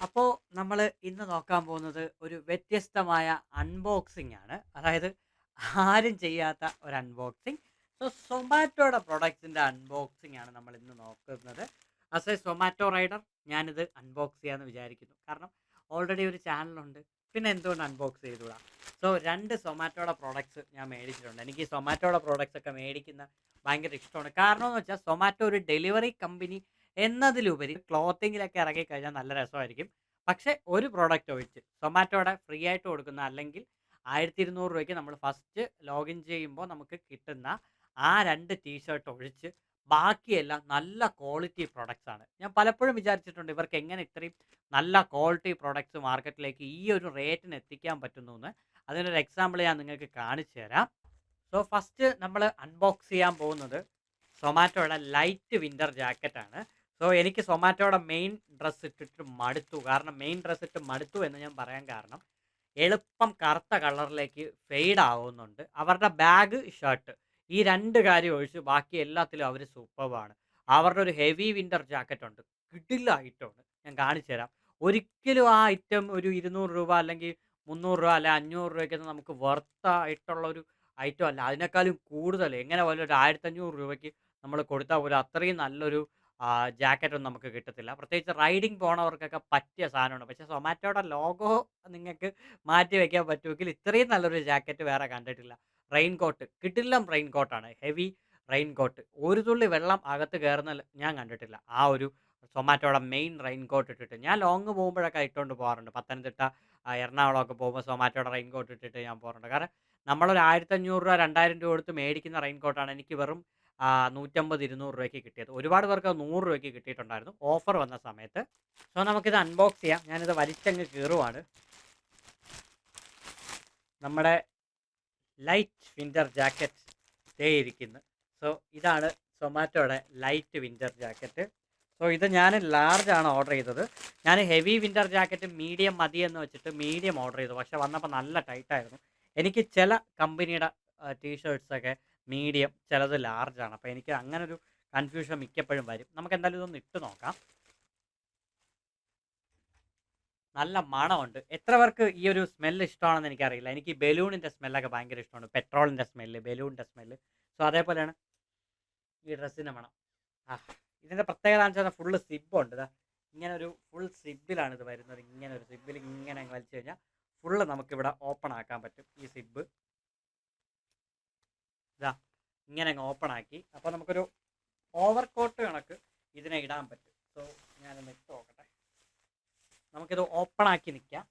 അപ്പോൾ നമ്മൾ ഇന്ന് നോക്കാൻ പോകുന്നത് ഒരു വ്യത്യസ്തമായ അൺബോക്സിംഗ് ആണ്. അതായത് ആരും ചെയ്യാത്ത ഒരു അൺബോക്സിംഗ്. സോ സൊമാറ്റോയുടെ പ്രൊഡക്ട്സിൻ്റെ അൺബോക്സിംഗ് ആണ് നമ്മൾ ഇന്ന് നോക്കുന്നത്. ആസ് എ സൊമാറ്റോ റൈഡർ ഞാനിത് അൺബോക്സ് ചെയ്യാമെന്ന് വിചാരിക്കുന്നു. കാരണം ഓൾറെഡി ഒരു ചാനലുണ്ട്. പിന്നെ എന്തുകൊണ്ട് അൺബോക്സ് ചെയ്തുകൂടാ? സോ 2 സൊമാറ്റോയുടെ പ്രോഡക്ട്സ് ഞാൻ മേടിച്ചിട്ടുണ്ട്. എനിക്ക് ഈ സൊമാറ്റോയുടെ പ്രോഡക്ട്സ് ഒക്കെ മേടിക്കുന്ന ഭയങ്കര ഇഷ്ടമാണ്. കാരണം എന്ന് വെച്ചാൽ സൊമാറ്റോ ഒരു ഡെലിവറി കമ്പനി എന്നതിലുപരി ക്ലോത്തിങ്ങിലൊക്കെ ഇറങ്ങിക്കഴിഞ്ഞാൽ നല്ല രസമായിരിക്കും. പക്ഷേ ഒരു പ്രോഡക്റ്റ് ഒഴിച്ച് സൊമാറ്റോയുടെ ഫ്രീ ആയിട്ട് കൊടുക്കുന്ന അല്ലെങ്കിൽ 1200 രൂപയ്ക്ക് നമ്മൾ ഫസ്റ്റ് ലോഗിൻ ചെയ്യുമ്പോൾ നമുക്ക് കിട്ടുന്ന ആ 2 ടീഷർട്ട് ഒഴിച്ച് ബാക്കിയെല്ലാം നല്ല ക്വാളിറ്റി പ്രൊഡക്ട്സ് ആണ്. ഞാൻ പലപ്പോഴും വിചാരിച്ചിട്ടുണ്ട് ഇവർക്ക് എങ്ങനെ ഇത്രയും നല്ല ക്വാളിറ്റി പ്രൊഡക്ട്സ് മാർക്കറ്റിലേക്ക് ഈ ഒരു റേറ്റിന് എത്തിക്കാൻ പറ്റുന്നു എന്ന്. അതിനൊരു എക്സാമ്പിൾ ഞാൻ നിങ്ങൾക്ക് കാണിച്ചു തരാം. സോ ഫസ്റ്റ് നമ്മൾ അൺബോക്സ് ചെയ്യാൻ പോകുന്നത് സൊമാറ്റോയുടെ ലൈറ്റ് വിൻ്റർ ജാക്കറ്റാണ്. സോ എനിക്ക് സൊമാറ്റോയുടെ മെയിൻ ഡ്രസ്സ് ഇട്ടിട്ട് മടുത്തു. കാരണം മെയിൻ ഡ്രസ്സ് ഇട്ട് മടുത്തു എന്ന് ഞാൻ പറയാൻ കാരണം എളുപ്പം കറുത്ത കളറിലേക്ക് ഫെയ്ഡ് ആവുന്നുണ്ട്. അവരുടെ ബാഗ്, ഷർട്ട് ഈ 2 കാര്യം ഒഴിച്ച് ബാക്കി എല്ലാത്തിലും അവർ സൂപ്പർബാണ്. അവരുടെ ഒരു ഹെവി വിൻ്റർ ജാക്കറ്റ് ഉണ്ട്. കിടിലം ഐറ്റമാണ്. ഞാൻ കാണിച്ചു തരാം. ഒരിക്കലും ആ ഐറ്റം ഒരു 200 രൂപ അല്ലെങ്കിൽ 300 രൂപ അല്ലെ 500 രൂപയ്ക്കൊന്നും നമുക്ക് വർത്ത് ആയിട്ടുള്ള ഒരു ഐറ്റം അല്ല. അതിനേക്കാളും കൂടുതൽ എങ്ങനെ പോയാലും ഒരു 1500 രൂപയ്ക്ക് നമ്മൾ കൊടുത്താൽ പോലും അത്രയും നല്ലൊരു ജാക്കറ്റൊന്നും നമുക്ക് കിട്ടത്തില്ല. പ്രത്യേകിച്ച് റൈഡിങ് പോണവർക്കൊക്കെ പറ്റിയ സാധനമാണ്. പക്ഷേ സൊമാറ്റോയുടെ ലോഗോ നിങ്ങൾക്ക് മാറ്റി വയ്ക്കാൻ പറ്റുമെങ്കിൽ ഇത്രയും നല്ലൊരു ജാക്കറ്റ് വേറെ കണ്ടിട്ടില്ല. റെയിൻകോട്ട് കിടിലം റെയിൻകോട്ടാണ്. Heavy raincoat. ഒരു തുള്ളി വെള്ളം അകത്ത് കയറുന്ന ഞാൻ കണ്ടിട്ടില്ല. ആ ഒരു സൊമാറ്റോയുടെ മെയിൻ റെയിൻകോട്ട് ഇട്ടിട്ട്. ഞാൻ ലോങ് പോകുമ്പോഴൊക്കെ ഇട്ടുകൊണ്ട് പോകാറുണ്ട്. പത്തനംതിട്ട, എറണാകുളമൊക്കെ പോകുമ്പോൾ സൊമാറ്റോയുടെ റെയിൻകോട്ട് ഇട്ടിട്ട് ഞാൻ പോകാറുണ്ട്. കാരണം നമ്മളൊരു 1500 രൂപ 2000 രൂപ കൊടുത്ത് മേടിക്കുന്ന റെയിൻകോട്ടാണ് എനിക്ക് വെറും 150, 200 രൂപയ്ക്ക് കിട്ടിയത്. ഒരുപാട് പേർക്ക് 100 രൂപയ്ക്ക് കിട്ടിയിട്ടുണ്ടായിരുന്നു ഓഫർ വന്ന സമയത്ത്. സോ നമുക്കിത് അൺബോക്സ് ചെയ്യാം. ഞാനിത് വലിച്ചങ്ങ് കീറുവാണ്. നമ്മുടെ ലൈറ്റ് വിൻ്റർ ജാക്കറ്റ് ദേ ഇരിക്കുന്നു. സോ ഇതാണ് സൊമാറ്റോയുടെ ലൈറ്റ് വിൻ്റർ ജാക്കറ്റ്. സോ ഇത് ഞാൻ ലാർജ് ആണ് ഓർഡർ ചെയ്തത്. ഞാൻ ഹെവി വിൻ്റർ ജാക്കറ്റ് മീഡിയം മതിയെന്ന് വെച്ചിട്ട് മീഡിയം ഓർഡർ ചെയ്തു. പക്ഷേ വന്നപ്പോൾ നല്ല ടൈറ്റായിരുന്നു. എനിക്ക് ചില കമ്പനിയുടെ ടീഷർട്ട്സൊക്കെ മീഡിയം, ചിലത് ലാർജ് ആണ്. അപ്പോൾ എനിക്ക് അങ്ങനൊരു കൺഫ്യൂഷൻ മിക്കപ്പോഴും വരും. നമുക്ക് എന്തായാലും ഇതൊന്ന് ഇട്ട് നോക്കാം. നല്ല മണമുണ്ട്. എത്ര പേർക്ക് ഈ ഒരു സ്മെല്ല് ഇഷ്ടമാണെന്ന് എനിക്കറിയില്ല. എനിക്ക് ഈ ബലൂണിൻ്റെ സ്മെല്ലൊക്കെ ഭയങ്കര ഇഷ്ടമാണ്. പെട്രോളിൻ്റെ സ്മെല്ല്, ബലൂണിൻ്റെ സ്മെല്ല്. സോ അതേപോലെയാണ് ഈ ഡ്രസ്സിൻ്റെ മണം. ഇതിൻ്റെ പ്രത്യേകത എന്ന് വെച്ചാൽ ഫുള്ള് സിബ്ബുണ്ട്. ഇതാ ഇങ്ങനെ ഒരു ഫുൾ സിബിലാണ് ഇത് വരുന്നത്. ഇങ്ങനെ ഒരു സിബിൽ ഇങ്ങനെ വലിച്ചു കഴിഞ്ഞാൽ ഫുള്ള് നമുക്കിവിടെ ഓപ്പൺ ആക്കാൻ പറ്റും. ഈ സിബ് ഇതാ ഇങ്ങനെ അങ്ങ് ഓപ്പൺ ആക്കി. അപ്പോൾ നമുക്കൊരു ഓവർ കോട്ട് കണക്ക് ഇതിനെ ഇടാൻ പറ്റും. സോ ഞാനൊന്ന് ഇട്ട് നോക്കട്ടെ. നമുക്കിത് ഓപ്പൺ ആക്കി നിൽക്കാം.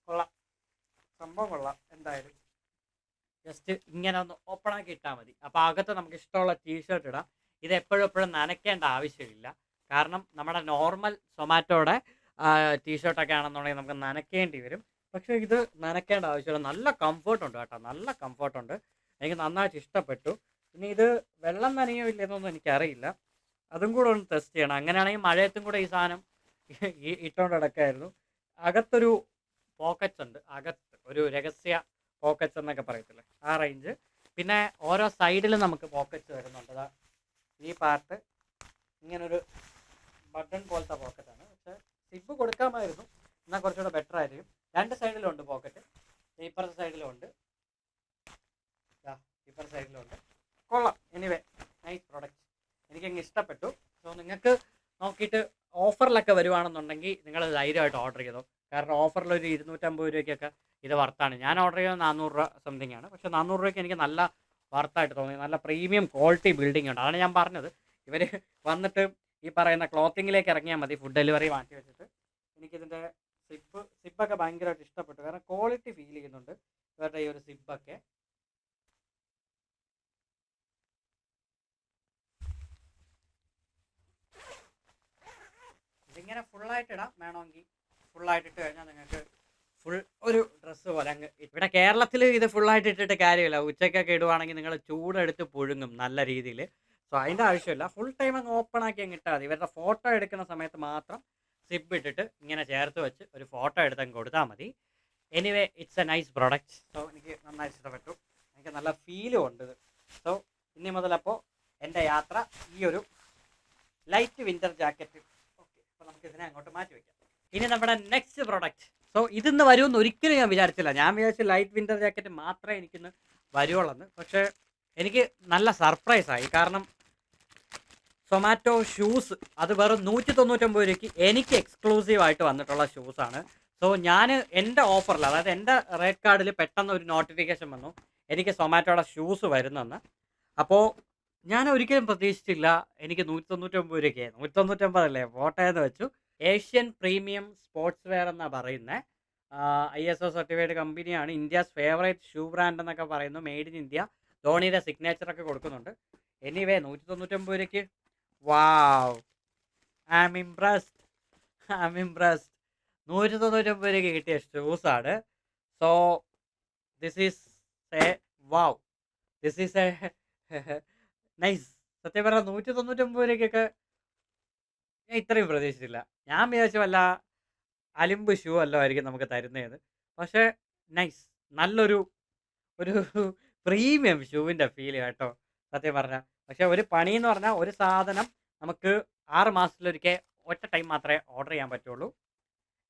കൊള്ളാം, സംഭവം കൊള്ളാം. എന്തായാലും ജസ്റ്റ് ഇങ്ങനെ ഒന്ന് ഓപ്പൺ ആക്കി ഇട്ടാൽ മതി. അപ്പോൾ അകത്ത് നമുക്ക് ഇഷ്ടമുള്ള ടീഷർട്ട് ഇടാം. ഇത് എപ്പോഴും എപ്പോഴും നനയ്ക്കേണ്ട ആവശ്യമില്ല. കാരണം നമ്മുടെ നോർമൽ സൊമാറ്റോയുടെ ടീഷർട്ടൊക്കെ ആണെന്നുണ്ടെങ്കിൽ നമുക്ക് നനയ്ക്കേണ്ടി വരും. പക്ഷേ ഇത് നനയ്ക്കേണ്ട ആവശ്യമില്ല. നല്ല കംഫർട്ടുണ്ട് കേട്ടോ, നല്ല കംഫർട്ടുണ്ട്. എനിക്ക് നന്നായിട്ട് ഇഷ്ടപ്പെട്ടു. പിന്നെ ഇത് വെള്ളം നനയോ ഇല്ലെന്നൊന്നും എനിക്കറിയില്ല. അതും കൂടെ ഒന്ന് ടെസ്റ്റ് ചെയ്യണം. അങ്ങനെയാണെങ്കിൽ മഴയത്തും കൂടെ ഈ സാധനം ഇട്ടുകൊണ്ട് കിടക്കായിരുന്നു. അകത്തൊരു പോക്കറ്റ്സ് ഉണ്ട്. അകത്ത് ഒരു രഹസ്യ പോക്കറ്റ്സ് എന്നൊക്കെ പറയത്തില്ലേ, ആ റേഞ്ച്. പിന്നെ ഓരോ സൈഡിലും നമുക്ക് പോക്കറ്റ്സ് വരുന്നുണ്ട്. അതാ ഈ പാർട്ട് ഇങ്ങനൊരു ബട്ടൺ പോലത്തെ പോക്കറ്റാണ്. പക്ഷേ സിബ് കൊടുക്കാമായിരുന്നു, എന്നാൽ കുറച്ചുകൂടെ ബെറ്റർ ആയിരിക്കും. 2 സൈഡിലും ഉണ്ട് പോക്കറ്റ്. ഇപ്പുറത്തെ സൈഡിലും ഉണ്ട്, ഇപ്പുറത്തെ സൈഡിലും ഉണ്ട്. കൊള്ളാം. Anyway nice product. എനിക്കങ്ങ് ഇഷ്ടപ്പെട്ടു. സോ നിങ്ങൾക്ക് നോക്കിയിട്ട് ഓഫറിലൊക്കെ വരുവാണെന്നുണ്ടെങ്കിൽ നിങ്ങൾ ധൈര്യമായിട്ട് ഓർഡർ ചെയ്തോ. കാരണം ഓഫറിൽ ഒരു 250 രൂപയ്ക്കൊക്കെ ഇത് വർത്താണ്. ഞാൻ ഓർഡർ ചെയ്തത് 400 രൂപ സംതിങ് ആണ്. പക്ഷേ 400 രൂപയ്ക്ക് എനിക്ക് നല്ല വർത്തായിട്ട് തോന്നി. നല്ല പ്രീമിയം ക്വാളിറ്റി ബിൽഡിംഗ് ഉണ്ട്. അതാണ് ഞാൻ പറഞ്ഞത്. ഇവർ വന്നിട്ട് ഈ പറയുന്ന ക്ലോത്തിങ്ങിലേക്ക് ഇറങ്ങിയാൽ മതി, ഫുഡ് ഡെലിവറി മാറ്റി വെച്ചിട്ട്. എനിക്കിതിൻ്റെ സിബൊക്കെ ഭയങ്കരമായിട്ട് ഇഷ്ടപ്പെട്ടു. കാരണം ക്വാളിറ്റി ഫീൽ ചെയ്യുന്നുണ്ട് ഇവരുടെ ഈ ഒരു സിബൊക്കെ. ഇതിങ്ങനെ ഫുള്ളായിട്ട് ഇടാം. വേണമെങ്കിൽ ഫുള്ളായിട്ട് ഇട്ട് കഴിഞ്ഞാൽ നിങ്ങൾക്ക് ഫുൾ ഒരു ഡ്രസ്സ് പോലെ അങ്ങ്. ഇവിടെ കേരളത്തിൽ ഇത് ഫുള്ളായിട്ട് ഇട്ടിട്ട് കാര്യമില്ല. ഉച്ചയ്ക്കൊക്കെ ഇടുവാണെങ്കിൽ നിങ്ങൾ ചൂടെടുത്ത് പുഴുങ്ങും നല്ല രീതിയിൽ. സോ അതിൻ്റെ ആവശ്യമില്ല. ഫുൾ ടൈം അങ്ങ് ഓപ്പൺ ആക്കി അങ്ങ് ഇട്ടാൽ മതി. ഇവരുടെ ഫോട്ടോ എടുക്കുന്ന സമയത്ത് മാത്രം സിബ് ഇട്ടിട്ട് ഇങ്ങനെ ചേർത്ത് വെച്ച് ഒരു ഫോട്ടോ എടുത്ത് അങ്ങ് കൊടുത്താൽ മതി. Anyway it's A nice product. So എനിക്ക് നന്നായി ഇഷ്ടപ്പെട്ടു. എനിക്ക് നല്ല ഫീലും ഉണ്ട് ഇത്. സോ ഇനി മുതലപ്പോൾ എൻ്റെ യാത്ര ഈ ഒരു ലൈറ്റ് വിൻ്റർ ജാക്കറ്റ്. ഓക്കെ, അപ്പോൾ നമുക്ക് ഇതിനെ അങ്ങോട്ട് മാറ്റി വയ്ക്കാം. ഇനി നമ്മുടെ നെക്സ്റ്റ് പ്രൊഡക്റ്റ്. സോ ഇതിന്ന് വരുമെന്ന് ഒരിക്കലും ഞാൻ വിചാരിച്ചില്ല. ഞാൻ വിചാരിച്ചു ലൈറ്റ് വിൻ്റർ ജാക്കറ്റ് മാത്രമേ എനിക്കിന്ന് വരുവുള്ളെന്ന്. പക്ഷേ എനിക്ക് നല്ല സർപ്രൈസായി. കാരണം സൊമാറ്റോ ഷൂസ് അത് വെറും 199 രൂപയ്ക്ക് എനിക്ക് എക്സ്ക്ലൂസീവായിട്ട് വന്നിട്ടുള്ള ഷൂസാണ്. സോ ഞാൻ എൻ്റെ ഓഫറിൽ, അതായത് എൻ്റെ റേറ്റ് കാർഡിൽ പെട്ടെന്ന് ഒരു നോട്ടിഫിക്കേഷൻ വന്നു എനിക്ക് സൊമാറ്റോയുടെ ഷൂസ് വരുന്നെന്ന്. അപ്പോൾ ഞാൻ ഒരിക്കലും പ്രതീക്ഷിച്ചില്ല എനിക്ക് 199 രൂപയ്ക്ക്, 199 അല്ലേ പോട്ടെ എന്ന് വെച്ചു. ഏഷ്യൻ പ്രീമിയം സ്പോർട്സ് വെയർ എന്നാണ് പറയുന്നത്. ISO സർട്ടിഫൈഡ് കമ്പനിയാണ്. ഇന്ത്യസ് ഫേവറേറ്റ് ഷൂ ബ്രാൻഡ് എന്നൊക്കെ പറയുന്നു. Made in India. ധോണിയുടെ സിഗ്നേച്ചറൊക്കെ കൊടുക്കുന്നുണ്ട്. എനിവേ 199 രൂപയ്ക്ക് വാവ്, ഐ ആം ഇംപ്രസ്ഡ്. 199 രൂപയ്ക്ക് കിട്ടിയ ഷൂസാണ്. So this is a wow, this is a nice. സത്യം പറഞ്ഞാൽ 199 രൂപയ്ക്കൊക്കെ ഞാൻ ഇത്രയും പ്രതീക്ഷിച്ചില്ല. ഞാൻ വിചാരിച്ചു വല്ല അലിമ്പ് ഷൂ വല്ലതും ആയിരിക്കും നമുക്ക് തരുന്നതെന്ന്. പക്ഷേ നൈസ്, നല്ലൊരു ഒരു പ്രീമിയം ഷൂവിൻ്റെ ഫീല് കേട്ടോ സത്യം പറഞ്ഞാൽ. പക്ഷേ ഒരു പണിയെന്ന് പറഞ്ഞാൽ ഒരു സാധനം നമുക്ക് 6 മാസത്തിലൊരിക്കൽ ഒറ്റ ടൈം മാത്രമേ ഓർഡർ ചെയ്യാൻ പറ്റുള്ളൂ.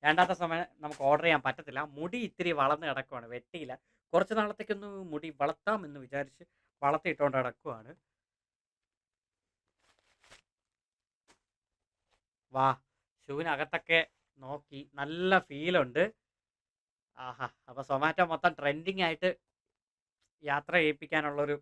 രണ്ടാമത്തെ സമയം നമുക്ക് ഓർഡർ ചെയ്യാൻ പറ്റത്തില്ല. മുടി ഇത്തിരി വളർന്ന് കിടക്കുവാണ്, വെട്ടിയില്ല. കുറച്ച് നാളത്തേക്കൊന്ന് മുടി വളർത്താമെന്ന് വിചാരിച്ച് വളർത്തിയിട്ടുകൊണ്ട് കിടക്കുവാണ്. വാ, ഷൂവിനകത്തൊക്കെ നോക്കി നല്ല ഫീലുണ്ട്. ആഹാ, അപ്പോൾ സൊമാറ്റോ മൊത്തം ട്രെൻഡിങ് ആയിട്ട് യാത്ര ചെയ്യിപ്പിക്കാനുള്ളൊരു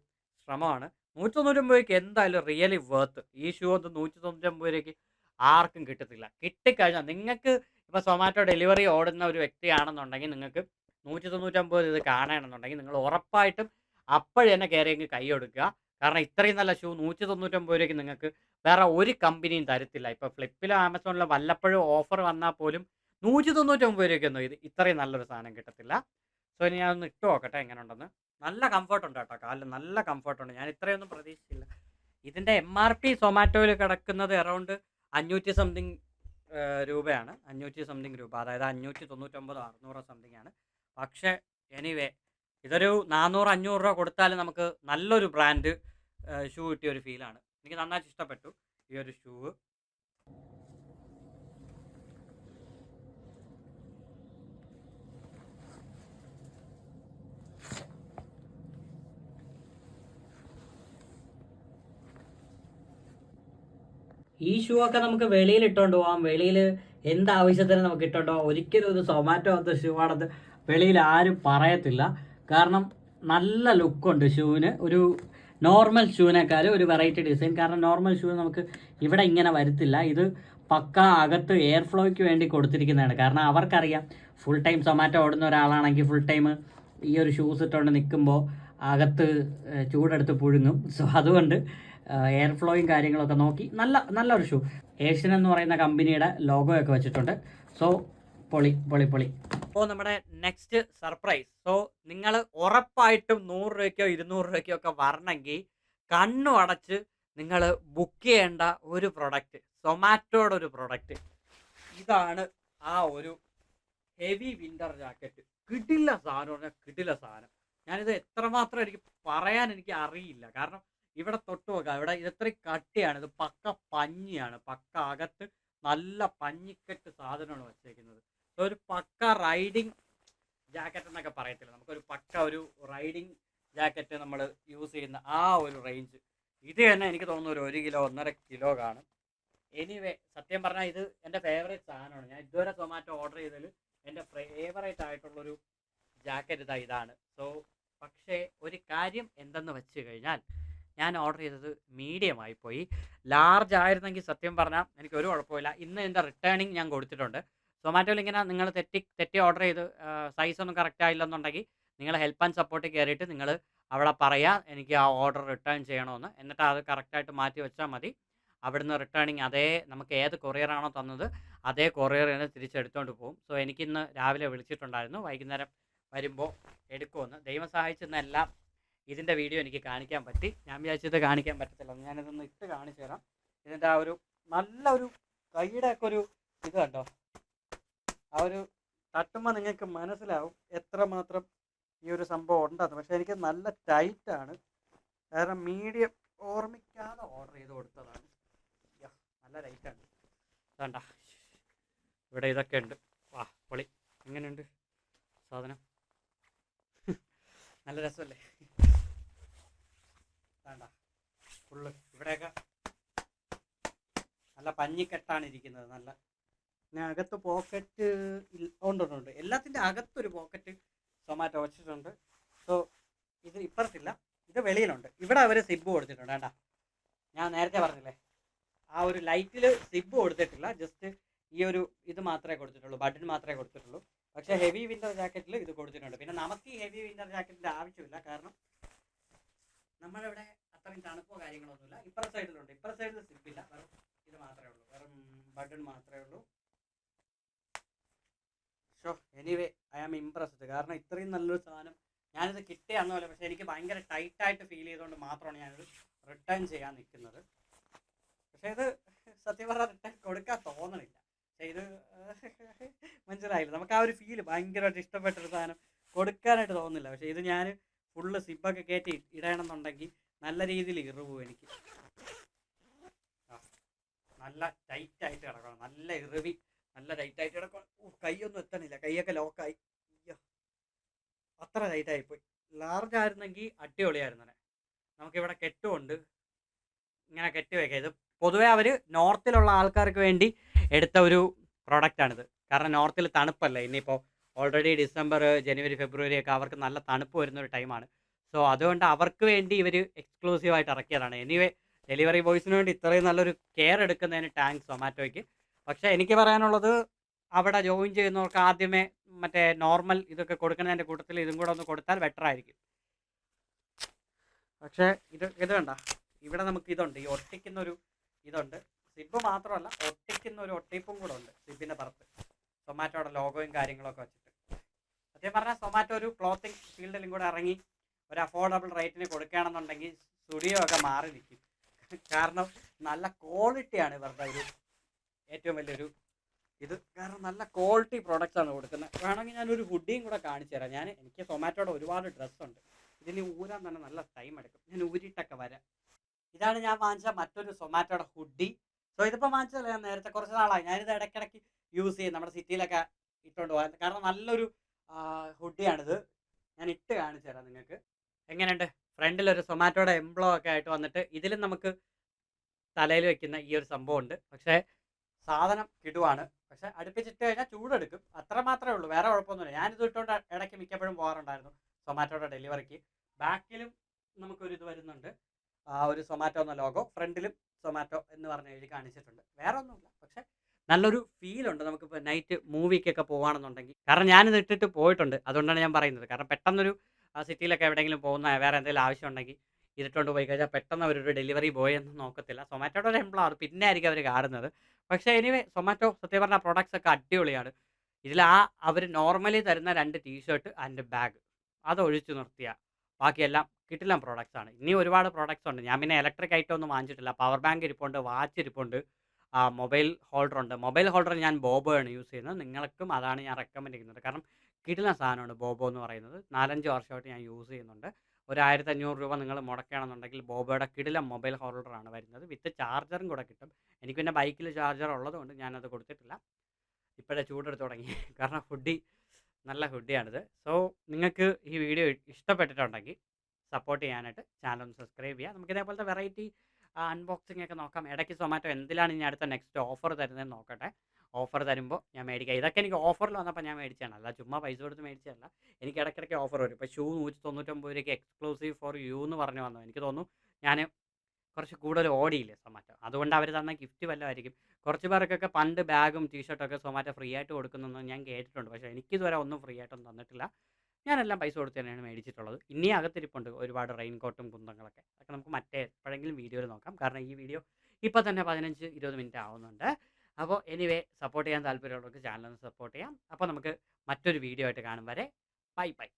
ശ്രമമാണ്. 199 രൂപയ്ക്ക് എന്തായാലും റിയലി വർത്ത്. ഈ ഷൂ ഒന്നും 199 രൂപയ്ക്ക് ആർക്കും കിട്ടത്തില്ല. കിട്ടിക്കഴിഞ്ഞാൽ നിങ്ങൾക്ക് ഇപ്പോൾ സൊമാറ്റോ ഡെലിവറി ഓടുന്ന ഒരു വ്യക്തിയാണെന്നുണ്ടെങ്കിൽ നിങ്ങൾക്ക് 199 ഇത് കാണണമെന്നുണ്ടെങ്കിൽ നിങ്ങൾ ഉറപ്പായിട്ടും അപ്പോഴേ തന്നെ കയറിയെങ്കിൽ കൈ കൊടുക്കുക. കാരണം ഇത്രയും നല്ല ഷൂ 199 രൂപയ്ക്ക് നിങ്ങൾക്ക് വേറെ ഒരു കമ്പനിയും തരത്തില്ല. ഇപ്പോൾ ഫ്ലിപ്പിലോ ആമസോണിലോ വല്ലപ്പോഴും ഓഫർ വന്നാൽ പോലും 199 രൂപയ്ക്കൊന്നും ഇത് ഇത്രയും നല്ലൊരു സാധനം കിട്ടത്തില്ല. സോ ഇനി ഞാനൊന്ന് ഇട്ട് നോക്കട്ടെ എങ്ങനെ ഉണ്ടെന്ന്. നല്ല കംഫർട്ട് ഉണ്ട് കേട്ടോ, കാലിൽ നല്ല കംഫർട്ട് ഉണ്ട്. ഞാൻ ഇത്രയൊന്നും പ്രതീക്ഷിച്ചില്ല. ഇതിൻ്റെ MRP സൊമാറ്റോയിൽ കിടക്കുന്നത് അറൗണ്ട് 500 സംതിങ് രൂപയാണ്. 500 സംതിങ് രൂപ, അതായത് 599 600 സംതിങ് ആണ്. പക്ഷേ എനിവേ ഇതൊരു 400-500 രൂപ കൊടുത്താലും നമുക്ക് നല്ലൊരു ബ്രാൻഡ് ഷൂ കിട്ടിയ ഒരു ഫീലാണ്. എനിക്ക് നന്നായിട്ട് ഇഷ്ടപ്പെട്ടു ഈ ഒരു ഷൂ. ഈ ഷൂ ഒക്കെ നമുക്ക് വെളിയിൽ ഇട്ടുകൊണ്ട് പോകാം. വെളിയിൽ എന്താവശ്യത്തിന് നമുക്ക് ഇട്ടുകൊണ്ട് പോകാം. ഒരിക്കലും ഇത് സൊമാറ്റോ അത് ഷൂ ആണെന്ന് വെളിയിൽ ആരും പറയത്തില്ല. കാരണം നല്ല ലുക്കുണ്ട് ഷൂവിന്. ഒരു നോർമൽ ഷൂവിനേക്കാളും ഒരു വെറൈറ്റി ഡിസൈൻ. കാരണം നോർമൽ ഷൂ നമുക്ക് ഇവിടെ ഇങ്ങനെ വരത്തില്ല. ഇത് പക്ക അകത്ത് എയർ ഫ്ലോയ്ക്ക് വേണ്ടി കൊടുത്തിരിക്കുന്നതാണ്. കാരണം അവർക്കറിയാം ഫുൾ ടൈം സൊമാറ്റോ ഓടുന്ന ഒരാളാണെങ്കിൽ ഫുൾ ടൈം ഈ ഒരു ഷൂസ് ഇട്ടുകൊണ്ട് നിൽക്കുമ്പോൾ അകത്ത് ചൂടെടുത്ത് പുഴുങ്ങും. സോ അതുകൊണ്ട് എയർ ഫ്ലോയും കാര്യങ്ങളൊക്കെ നോക്കി നല്ലൊരു ഷൂ. ഏഷ്യൻ എന്ന് പറയുന്ന കമ്പനിയുടെ ലോഗോ ഒക്കെ വെച്ചിട്ടുണ്ട്. സോ പൊളി പൊളി പൊളി. അപ്പോൾ നമ്മുടെ നെക്സ്റ്റ് സർപ്രൈസ്. സോ നിങ്ങൾ ഉറപ്പായിട്ടും 100 രൂപയ്ക്കോ 200 രൂപയ്ക്കോ ഒക്കെ വരണമെങ്കിൽ കണ്ണു അടച്ച് നിങ്ങൾ ബുക്ക് ചെയ്യേണ്ട ഒരു പ്രൊഡക്റ്റ്, സൊമാറ്റോയുടെ ഒരു പ്രൊഡക്റ്റ്. ഇതാണ് ആ ഒരു ഹെവി വിൻ്റർ ജാക്കറ്റ്. കിടില സാധനം പറഞ്ഞാൽ കിടില സാധനം. ഞാനിത് എത്രമാത്രം എനിക്ക് പറയാൻ എനിക്ക് അറിയില്ല. കാരണം ഇവിടെ തൊട്ട് നോക്കാം, ഇവിടെ ഇതത്രയും കട്ടിയാണ്. ഇത് പക്ക പഞ്ഞിയാണ്. പക്ക അകത്ത് നല്ല പഞ്ഞിക്കെട്ട് സാധനമാണ് വെച്ചേക്കുന്നത്. ഒരു പക്ക റൈഡിങ് ജാക്കറ്റ് എന്നൊക്കെ പറയത്തില്ല, നമുക്കൊരു പക്ക ഒരു റൈഡിങ് ജാക്കറ്റ് നമ്മൾ യൂസ് ചെയ്യുന്ന ആ ഒരു റേഞ്ച്. ഇത് തന്നെ എനിക്ക് തോന്നുന്നു ഒരു 1 കിലോ 1.5 കിലോ കാണും. എനിവേ സത്യം പറഞ്ഞാൽ ഇത് എൻ്റെ ഫേവറേറ്റ് സാധനമാണ്. ഞാൻ ഇതുവരെ സൊമാറ്റോ ഓർഡർ ചെയ്തതിൽ എൻ്റെ ഫേവറേറ്റ് ആയിട്ടുള്ളൊരു ജാക്കറ്റ് ഇതാണ്. സോ പക്ഷേ ഒരു കാര്യം എന്തെന്ന് വെച്ച് കഴിഞ്ഞാൽ ഞാൻ ഓർഡർ ചെയ്തത് മീഡിയം ആയിപ്പോയി. ലാർജ് ആയിരുന്നെങ്കിൽ സത്യം പറഞ്ഞാൽ എനിക്ക് ഒരു കുഴപ്പമില്ല. ഇന്ന് എൻ്റെ റിട്ടേണിങ് ഞാൻ കൊടുത്തിട്ടുണ്ട്. സൊമാറ്റോയിൽ ഇങ്ങനെ നിങ്ങൾ തെറ്റി ഓർഡർ ചെയ്ത് സൈസൊന്നും കറക്റ്റ് ആയില്ലെന്നുണ്ടെങ്കിൽ നിങ്ങൾ ഹെൽപ്പ് ആൻഡ് സപ്പോർട്ടിൽ കയറിയിട്ട് നിങ്ങൾ അവിടെ പറയുക എനിക്ക് ആ ഓർഡർ റിട്ടേൺ ചെയ്യണമെന്ന്. എന്നിട്ട് അത് കറക്റ്റായിട്ട് മാറ്റി വെച്ചാൽ മതി. അവിടുന്ന് റിട്ടേണിങ് അതേ നമുക്ക് ഏത് കൊറിയറാണോ തന്നത് അതേ കൊറിയറിന് തിരിച്ചെടുത്തുകൊണ്ട് പോകും. സോ എനിക്കിന്ന് രാവിലെ വിളിച്ചിട്ടുണ്ടായിരുന്നു വൈകുന്നേരം വരുമ്പോൾ എടുക്കുമെന്ന്. ദൈവം സഹായിച്ചെന്നെല്ലാം ഇതിൻ്റെ വീഡിയോ എനിക്ക് കാണിക്കാൻ പറ്റി. ഞാൻ വിചാരിച്ചത് കാണിക്കാൻ പറ്റത്തില്ല. ഞാനിതൊന്ന് ഇട്ട് കാണിച്ചു തരാം. ഇതിൻ്റെ ആ ഒരു നല്ലൊരു കൈയുടെ ഒക്കെ ഒരു ഇത് കണ്ടോ, ആ ഒരു തട്ടുമ്പോൾ നിങ്ങൾക്ക് മനസ്സിലാവും എത്രമാത്രം ഈ ഒരു സംഭവം ഉണ്ടെന്ന്. പക്ഷേ എനിക്ക് നല്ല ടൈറ്റാണ്. കാരണം മീഡിയം ഓർമ്മിക്കാതെ ഓർഡർ ചെയ്ത് കൊടുത്തതാണ്. നല്ല നല്ല ലൈറ്റാണ്. വേണ്ട, ഇവിടെ ഇതൊക്കെ ഉണ്ട്. വാ പൊളി. എങ്ങനെയുണ്ട് സാധനം? നല്ല രസമല്ലേ? വേണ്ട, ഫുള്ള് ഇവിടെയൊക്കെ നല്ല പഞ്ഞിക്കെട്ടാണ് ഇരിക്കുന്നത്. നല്ല പിന്നെ അകത്ത് പോക്കറ്റ് ഉണ്ട്. എല്ലാത്തിൻ്റെ അകത്തൊരു പോക്കറ്റ് സൊമാറ്റോ വെച്ചിട്ടുണ്ട്. സോ ഇത് ഇപ്പുറത്തില്ല, ഇത് വെളിയിലുണ്ട്. ഇവിടെ അവർ സിബ് കൊടുത്തിട്ടുണ്ട്. വേണ്ട, ഞാൻ നേരത്തെ പറഞ്ഞില്ലേ, ആ ഒരു ലൈറ്റിൽ സിബ് കൊടുത്തിട്ടില്ല. ജസ്റ്റ് ഈ ഒരു ഇത് മാത്രമേ കൊടുത്തിട്ടുള്ളൂ, ബട്ടൺ മാത്രമേ കൊടുത്തിട്ടുള്ളൂ. പക്ഷേ ഹെവി വിൻ്റർ ജാക്കറ്റിൽ ഇത് കൊടുത്തിട്ടുണ്ട്. പിന്നെ നമുക്ക് ഈ ഹെവി വിൻ്റർ ജാക്കറ്റിൻ്റെ ആവശ്യമില്ല, കാരണം നമ്മളിവിടെ അത്രയും തണുപ്പോ കാര്യങ്ങളൊന്നുമില്ല. ഇപ്പുറ സൈഡിലുണ്ട്. ഇപ്പുറ സൈഡിൽ സിബില്ല, വെറും ഇത് മാത്രമേ ഉള്ളൂ, വെറും ബട്ടൺ മാത്രമേ ഉള്ളൂ. So anyway I am impressed. കാരണം ഇത്രയും നല്ലൊരു സാധനം ഞാനിത് കിട്ടിയാന്ന് പോലെ, പക്ഷേ എനിക്ക് ഭയങ്കര ടൈറ്റായിട്ട് ഫീൽ ചെയ്തുകൊണ്ട് മാത്രമാണ് ഞാനിത് റിട്ടേൺ ചെയ്യാൻ നിൽക്കുന്നത്. പക്ഷേ ഇത് സത്യം പറഞ്ഞാൽ റിട്ടേൺ കൊടുക്കാൻ തോന്നണില്ല. പക്ഷേ ഇത് മനസ്സിലായില്ല, നമുക്ക് ആ ഒരു ഫീല് ഭയങ്കരമായിട്ട് ഇഷ്ടപ്പെട്ടൊരു സാധനം കൊടുക്കാനായിട്ട് തോന്നുന്നില്ല. പക്ഷേ ഇത് ഞാൻ ഫുള്ള് സിബൊക്കെ കയറ്റി ഇടണമെന്നുണ്ടെങ്കിൽ നല്ല രീതിയിൽ ഇറിവും എനിക്ക്. നല്ല ടൈറ്റായിട്ട് കിടക്കണം, നല്ല ഇറിവി, നല്ല ടൈറ്റായിട്ട് കിടക്കണം. കൈയൊന്നും എത്തണില്ല, കൈയൊക്കെ ലോക്കായി. അയ്യോ, അത്ര ടൈറ്റായിപ്പോയി. ലാർജ് ആയിരുന്നെങ്കിൽ അടിപൊളിയായിരുന്നു. നമുക്കിവിടെ കെട്ടുമുണ്ട്, ഇങ്ങനെ കെട്ടി വയ്ക്കാം. ഇത് പൊതുവേ അവർ നോർത്തിലുള്ള ആൾക്കാർക്ക് വേണ്ടി എടുത്ത ഒരു പ്രോഡക്റ്റാണിത്. കാരണം നോർത്തിൽ തണുപ്പല്ലേ, ഇനിയിപ്പോൾ ഓൾറെഡി ഡിസംബർ, ജനുവരി, ഫെബ്രുവരി ഒക്കെ അവർക്ക് നല്ല തണുപ്പ് വരുന്നൊരു ടൈമാണ്. സോ അതുകൊണ്ട് അവർക്ക് വേണ്ടി ഇവർ എക്സ്ക്ലൂസീവായിട്ട് ഇറക്കിയതാണ്. എനിവേ ഡെലിവറി ബോയ്സിന് വേണ്ടി ഇത്രയും നല്ലൊരു കെയർ എടുക്കുന്നതിന് താങ്ക്സ് സൊമാറ്റോയ്ക്ക്. പക്ഷേ എനിക്ക് പറയാനുള്ളത്, അവിടെ ജോയിൻ ചെയ്യുന്നവർക്ക് ആദ്യമേ മറ്റേ നോർമൽ ഇതൊക്കെ കൊടുക്കുന്നതിൻ്റെ കൂട്ടത്തിൽ ഇതും കൂടെ ഒന്ന് കൊടുത്താൽ ബെറ്റർ ആയിരിക്കും. പക്ഷേ ഇത് വേണ്ട, ഇവിടെ നമുക്ക് ഇതുണ്ട്, ഈ ഒട്ടിക്കുന്നൊരു ഇതുണ്ട്. സിബ് മാത്രമല്ല, ഒട്ടിക്കുന്ന ഒരു ഒട്ടിപ്പും കൂടെ ഉണ്ട് സിബിൻ്റെ പുറത്ത്, സൊമാറ്റോയുടെ ലോഗോയും കാര്യങ്ങളൊക്കെ വെച്ചിട്ട്. സത്യം പറഞ്ഞാൽ സൊമാറ്റോ ഒരു ക്ലോത്തിങ് ഫീൽഡിലും കൂടെ ഇറങ്ങി ഒരു അഫോർഡബിൾ റേറ്റിന് കൊടുക്കുകയാണെന്നുണ്ടെങ്കിൽ സ്റ്റുഡിയോ ഒക്കെ മാറി നിൽക്കും. കാരണം നല്ല ക്വാളിറ്റിയാണ് ഇവരുടെ ഒരു ഏറ്റവും വലിയൊരു ഇത്. കാരണം നല്ല ക്വാളിറ്റി പ്രോഡക്റ്റ്സ് ആണ് കൊടുക്കുന്നത്. വേണമെങ്കിൽ ഞാനൊരു ഹുഡിയും കൂടെ കാണിച്ചു തരാം. എനിക്ക് സൊമാറ്റോയുടെ ഒരുപാട് ഡ്രസ്സുണ്ട്, ഇതിന് ഊരാൻ തന്നെ നല്ല ടൈം എടുക്കും. ഞാൻ ഊരിയിട്ടൊക്കെ വരാം. ഇതാണ് ഞാൻ വാങ്ങിച്ച മറ്റൊരു സൊമാറ്റോയുടെ ഹുഡി. സോ ഇതിപ്പോൾ വാങ്ങിച്ചതല്ല, ഞാൻ നേരത്തെ കുറച്ച് നാളായി ഞാനിത് ഇടയ്ക്കിടയ്ക്ക് യൂസ് ചെയ്യും, നമ്മുടെ സിറ്റിയിലൊക്കെ ഇട്ടുകൊണ്ട് പോകാൻ. കാരണം നല്ലൊരു ഹുഡിയാണിത്. ഞാൻ ഇട്ട് കാണിച്ചു തരാം നിങ്ങൾക്ക്. എങ്ങനെയുണ്ട്? ഫ്രണ്ടിലൊരു സൊമാറ്റോയുടെ എംബ്ലോ ഒക്കെ ആയിട്ട് വന്നിട്ട് ഇതിലും നമുക്ക് തലയിൽ വെക്കുന്ന ഈ ഒരു സംഭവം ഉണ്ട്. പക്ഷേ സാധനം കിടുവാണ്. പക്ഷേ അടുപ്പിച്ചിട്ട് കഴിഞ്ഞാൽ ചൂടെടുക്കും, അത്ര മാത്രമേ ഉള്ളൂ, വേറെ കുഴപ്പമൊന്നുമില്ല. ഞാനിത് ഇട്ടുകൊണ്ട് ഇടയ്ക്ക് മിക്കപ്പോഴും പോകാറുണ്ടായിരുന്നു സൊമാറ്റോയുടെ ഡെലിവറിക്ക്. ബാക്കിലും നമുക്കൊരു ഇത് വരുന്നുണ്ട്, ഒരു സൊമാറ്റോ എന്ന ലോഗോ. ഫ്രണ്ടിലും സൊമാറ്റോ എന്ന് പറഞ്ഞ് എഴുതി കാണിച്ചിട്ടുണ്ട്. വേറെ ഒന്നുമില്ല, പക്ഷേ നല്ലൊരു ഫീലുണ്ട് നമുക്കിപ്പോൾ നൈറ്റ് മൂവിക്കൊക്കെ പോകുകയാണെന്നുണ്ടെങ്കിൽ. കാരണം ഞാനിത് ഇട്ടിട്ട് പോയിട്ടുണ്ട്, അതുകൊണ്ടാണ് ഞാൻ പറയുന്നത്. കാരണം പെട്ടെന്നൊരു സിറ്റിയിലൊക്കെ എവിടെയെങ്കിലും പോകുന്ന വേറെ എന്തെങ്കിലും ആവശ്യം ഉണ്ടെങ്കിൽ ഇതിട്ടുകൊണ്ട് പോയി കഴിഞ്ഞാൽ പെട്ടെന്ന് അവരൊരു ഡെലിവറി ബോയ് ഒന്നും നോക്കത്തില്ല. സൊമാറ്റോയുടെ ഒരു എംപ്ലോയർ പിന്നെ ആയിരിക്കും അവർ കാണുന്നത്. പക്ഷേ എനിവേ സൊമാറ്റോ സത്യം പറഞ്ഞാൽ പ്രൊഡക്ട്സ് ഒക്കെ അടിപൊളിയാണ്. ഇതിൽ അവർ നോർമലി തരുന്ന 2 ടീഷർട്ട് ആൻഡ് ബാഗ് അത് ഒഴിച്ചു നിർത്തിയാൽ ബാക്കിയെല്ലാം കിട്ടില്ല പ്രോഡക്റ്റ്സ് ആണ്. ഇനി ഒരുപാട് പ്രോഡക്റ്റ്സ് ഉണ്ട്. ഞാൻ പിന്നെ ഇലക്ട്രിക് ഐറ്റം ഒന്നും വാങ്ങിച്ചിട്ടില്ല. പവർ ബാങ്ക് ഇരിപ്പുണ്ട്, വാച്ച് ഇരിപ്പുണ്ട്, മൊബൈൽ ഹോൾഡർ ഉണ്ട്. മൊബൈൽ ഹോൾഡർ ഞാൻ ബോബോയാണ് യൂസ് ചെയ്യുന്നത്. നിങ്ങൾക്കും അതാണ് ഞാൻ റെക്കമെൻഡ് ചെയ്യുന്നത്. കാരണം കിടിലൻ സാധനമാണ് ബോബോ എന്ന് പറയുന്നത്. 4-5 വർഷമായിട്ട് ഞാൻ യൂസ് ചെയ്യുന്നുണ്ട്. ഒരു 1500 രൂപ നിങ്ങൾ മുടക്കുകയാണെന്നുണ്ടെങ്കിൽ ബോബോയുടെ കിടിലൻ മൊബൈൽ ഹോൾഡറാണ് വരുന്നത്. വിത്ത് ചാർജറും കൂടെ കിട്ടും. എനിക്ക് പിന്നെ ബൈക്കിൽ ചാർജർ ഉള്ളതുകൊണ്ട് ഞാനത് കൊടുത്തിട്ടില്ല. ഇപ്പോഴേ ചൂടെടുത്ത് തുടങ്ങി. കാരണം ഹുഡി നല്ല ഹുഡിയാണിത്. സോ നിങ്ങൾക്ക് ഈ വീഡിയോ ഇഷ്ടപ്പെട്ടിട്ടുണ്ടെങ്കിൽ സപ്പോർട്ട് ചെയ്യാനായിട്ട് ചാനൽ ഒന്ന് സബ്സ്ക്രൈബ് ചെയ്യുക. നമുക്ക് ഇതേപോലത്തെ വെറൈറ്റി അൺബോക്സിംഗ് ഒക്കെ നോക്കാം. ഇടയ്ക്ക് സൊമാറ്റോ എന്തിലാണ് ഇനി അടുത്ത നെക്സ്റ്റ് ഓഫർ തരുന്നതെന്ന് നോക്കട്ടെ. ഓഫർ തരുമ്പോൾ ഞാൻ മേടിക്കാം. ഇതൊക്കെ എനിക്ക് ഓഫറിൽ വന്നപ്പോൾ ഞാൻ മേടിച്ചതാണ്, അല്ല ചുമ്മാ പൈസ കൊടുത്ത് മേടിച്ചതല്ല. എനിക്ക് ഇടയ്ക്കിടയ്ക്ക് ഓഫർ വരും. ഇപ്പോൾ ഷൂ 199 രൂപയ്ക്ക് എക്സ്ക്ലൂസീവ് ഫോർ യു എന്ന് പറഞ്ഞു വന്നു. എനിക്ക് തോന്നുന്നു ഞാൻ കുറച്ച് കൂടുതൽ ഓടിയില്ലേ സൊമാറ്റോ, അതുകൊണ്ട് അവർ തന്ന ഗിഫ്റ്റ് വല്ലതായിരിക്കും. കുറച്ച് പേർക്കൊക്കെ പണ്ട് ബാഗും ടീഷർട്ടൊക്കെ സൊമാറ്റോ ഫ്രീ ആയിട്ട് കൊടുക്കുന്നതെന്ന് ഞാൻ കേട്ടിട്ടുണ്ട്. പക്ഷേ എനിക്കിതുവരെ ഒന്നും ഫ്രീ ആയിട്ടൊന്നും തന്നിട്ടില്ല. ഞാനെല്ലാം പൈസ കൊടുത്ത് തന്നെയാണ് മേടിച്ചിട്ടുള്ളത്. ഇനി അകത്തിരിപ്പുണ്ട് ഒരുപാട് റെയിൻകോട്ടും കുന്തങ്ങളൊക്കെ. അതൊക്കെ നമുക്ക് മറ്റേ എപ്പോഴെങ്കിലും വീഡിയോയിൽ നോക്കാം. കാരണം ഈ വീഡിയോ ഇപ്പോൾ തന്നെ 15-20 മിനിറ്റ് ആവുന്നുണ്ട്. അപ്പോൾ എനിവേ സപ്പോർട്ട് ചെയ്യാൻ താല്പര്യമുള്ളവർക്ക് ചാനൽ ഒന്ന് സപ്പോർട്ട് ചെയ്യാം. അപ്പോൾ നമുക്ക് മറ്റൊരു വീഡിയോ ആയിട്ട് കാണും വരെ ബൈ ബൈ.